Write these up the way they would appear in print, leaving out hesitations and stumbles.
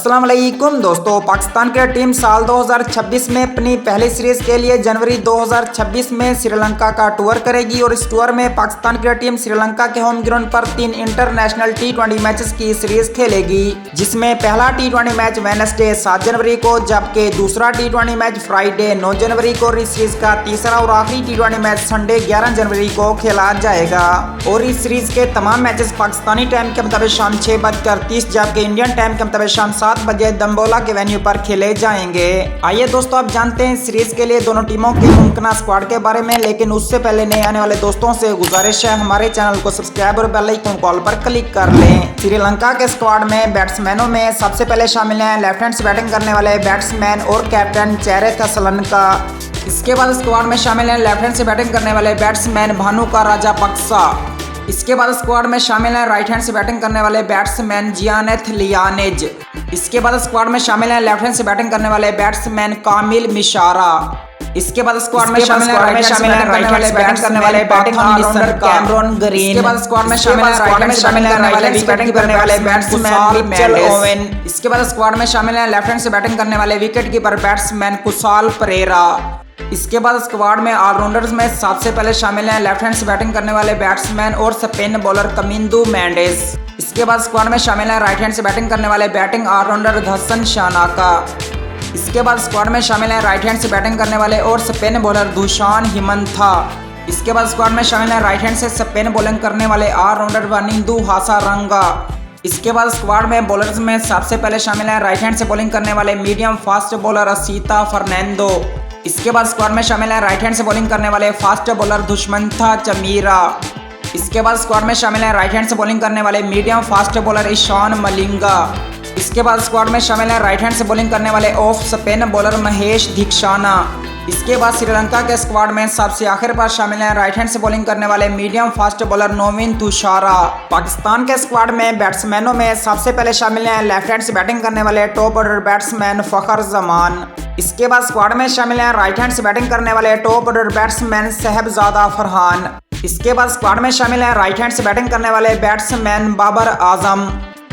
अस्सलाम वालेकुम दोस्तों, पाकिस्तान क्रिकेट टीम साल 2026 में अपनी पहली सीरीज के लिए जनवरी 2026 में श्रीलंका का टूर करेगी और इस टूर में पाकिस्तान क्रिकेट टीम श्रीलंका के होम ग्राउंड पर 3 इंटरनेशनल T20 मैचेस की सीरीज खेलेगी, जिसमें पहला T20 मैच वेडनेसडे 7 जनवरी को जबकि दूसरा T20 मैच फ्राइडे 9 जनवरी को और इस सीरीज का तीसरा और आखिरी T20 मैच संडे 11 जनवरी को खेला जाएगा। और इस सीरीज के तमाम मैचेस पाकिस्तानी टाइम के मुताबिक शाम 6:30 जबकि इंडियन टाइम के मुताबिक शाम 7 बजे दम्बोला के वेन्यू पर खेले जाएंगे। आइए दोस्तों, आप जानते हैं सीरीज के लिए दोनों टीमों के मुमकिन स्क्वाड के बारे में, लेकिन उससे पहले नए आने वाले दोस्तों से गुजारिश है हमारे चैनल को सब्सक्राइब और बेल आइकन कॉल पर क्लिक कर लें। श्रीलंका के स्क्वाड में बैट्समैनों में सबसे पहले शामिल हैं लेफ्ट हैंड से बैटिंग करने वाले बैट्समैन और कैप्टन चेरिथ असलनका। इसके बाद स्क्वाड में शामिल हैं लेफ्ट हैंड से बैटिंग करने वाले बैट्समैन भानुका राजापक्सा। इसके बाद स्क्वाड में शामिल हैं राइट हैंड से बैटिंग करने वाले बैट्समैन जियानेथ लियानेज। इसके बाद स्क्वाड में शामिल हैं लेफ्ट हैंड से बैटिंग करने वाले बैट्समैन कामिल मिशारा। इसके बाद स्क्वाड में शामिल हैं राइट हैंड से बैटिंग करने वाले बैटिंग ऑलराउंडर कैमरॉन ग्रीन। इसके बाद स्क्वाड में शामिल हैं राइट हैंड से बैटिंग करने वाले बैट्समैन मिचेल ओवेन। इसके बाद स्क्वाड में शामिल हैं लेफ्ट हैंड से बैटिंग करने वाले wicket keeper batsman Kushal Perera. इसके बाद स्क्वाड में ऑलराउंडर्स में सबसे पहले शामिल हैं लेफ्ट हैंड से बैटिंग करने वाले बैट्समैन और स्पिन बॉलर कमिंदू मेंडिस। इसके बाद स्क्वाड में शामिल हैं राइट हैंड से बैटिंग करने वाले बैटिंग ऑलराउंडर धसन शानाका। इसके बाद स्क्वाड में शामिल हैं राइट हैंड से बैटिंग करने वाले और स्पिन बॉलर दुशान हिमंथा। इसके बाद स्क्वाड में शामिल हैं राइट हैंड से स्पिन बॉलिंग करने वाले ऑलराउंडर वनिंदु हासारंगा। इसके बाद स्क्वाड में बॉलर्स में सबसे पहले शामिल हैं राइट हैंड से बॉलिंग करने वाले medium fast bowler Asitha Fernando. इसके बाद स्क्वाड में शामिल हैं राइट हैंड से बॉलिंग करने वाले फास्ट बॉलर दुष्मंथा चमीरा। इसके बाद स्क्वाड में शामिल हैं राइट हैंड से बॉलिंग करने वाले medium fast bowler Ishan Malinga. इसके बाद स्क्वाड में शामिल हैं राइट हैंड से बॉलिंग करने वाले off spin bowler Mahesh Theekshana. इसके बाद श्रीलंका के स्क्वाड में सबसे आखिर पर शामिल हैं राइट हैंड से बॉलिंग करने वाले medium fast bowler Nuwan Thushara. Pakistan के स्क्वाड में बैट्समैनों में सबसे पहले शामिल हैं लेफ्ट हैंड से बैटिंग करने वाले टॉप ऑर्डर बैट्समैन फखर जमान। इसके बाद स्क्वाड में शामिल हैं राइट हैंड से बैटिंग करने वाले टॉप ऑर्डर बैट्समैन साहबजादा फरहान। इसके बाद स्क्वाड में शामिल हैं राइट हैंड से बैटिंग करने वाले बैट्समैन बाबर आजम।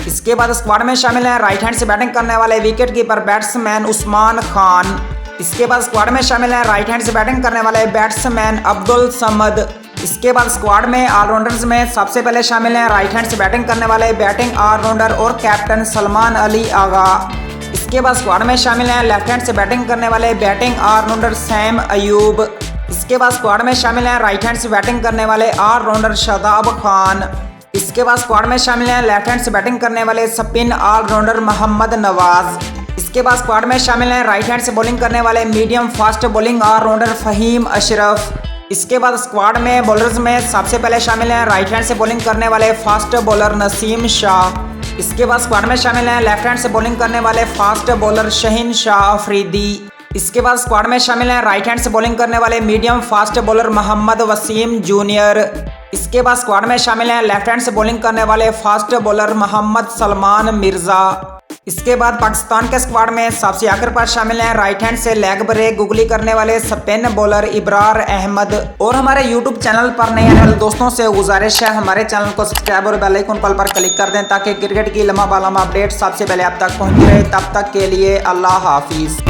इसके बाद स्क्वाड में शामिल हैं राइट हैंड से बैटिंग करने वाले wicket keeper batsman Usman Khan. इसके बाद स्क्वाड में शामिल हैं राइट हैंड से बैटिंग करने वाले बैट्समैन अब्दुल समद। इसके बाद स्क्वाड में ऑलराउंडर्स में सबसे पहले शामिल हैं राइट हैंड से बैटिंग करने वाले बैटिंग ऑलराउंडर और कैप्टन सलमान अली आगा। इसके बाद स्क्वाड में शामिल हैं लेफ्ट हैंड से बैटिंग करने वाले बैटिंग ऑलराउंडर सैम अयूब। इसके बाद स्क्वाड में शामिल हैं राइट हैंड से बैटिंग करने वाले ऑलराउंडर शादाब खान। इसके बाद स्क्वाड में शामिल हैं लेफ्ट हैंड से बैटिंग करने वाले स्पिन ऑलराउंडर मोहम्मद नवाज। इसके बाद स्क्वाड में शामिल हैं राइट हैंड से बॉलिंग करने वाले medium fast bowling allrounder Faheem Ashraf. इसके बाद स्क्वाड में बॉलर्स में सबसे पहले शामिल हैं राइट हैंड से बॉलिंग करने वाले फास्ट बॉलर नसीम शाह। इसके बाद स्क्वाड में शामिल हैं लेफ्ट हैंड से बॉलिंग करने वाले फास्ट बॉलर शहीन शाह अफरीदी। इसके बाद स्क्वाड में शामिल हैं राइट हैंड से बॉलिंग करने वाले medium fast bowler Mohammad Wasim junior. इसके बाद स्क्वाड में शामिल हैं लेफ्ट हैंड से बॉलिंग करने वाले फास्ट बॉलर मोहम्मद सलमान मिर्जा। इसके बाद पाकिस्तान के स्क्वाड में सबसे आखिर पर शामिल हैं राइट हैंड से लेग ब्रेक गुगली करने वाले स्पिन बॉलर इब्रार अहमद। और हमारे यूट्यूब चैनल पर नए आने वाले दोस्तों से गुजारिश है हमारे चैनल को सब्सक्राइब और बेल आइकन पर क्लिक कर दें ताकि क्रिकेट की लम्हा बालमा अपडेट सबसे पहले आप तक पहुंच रहे। तब तक के लिए अल्लाह हाफिज।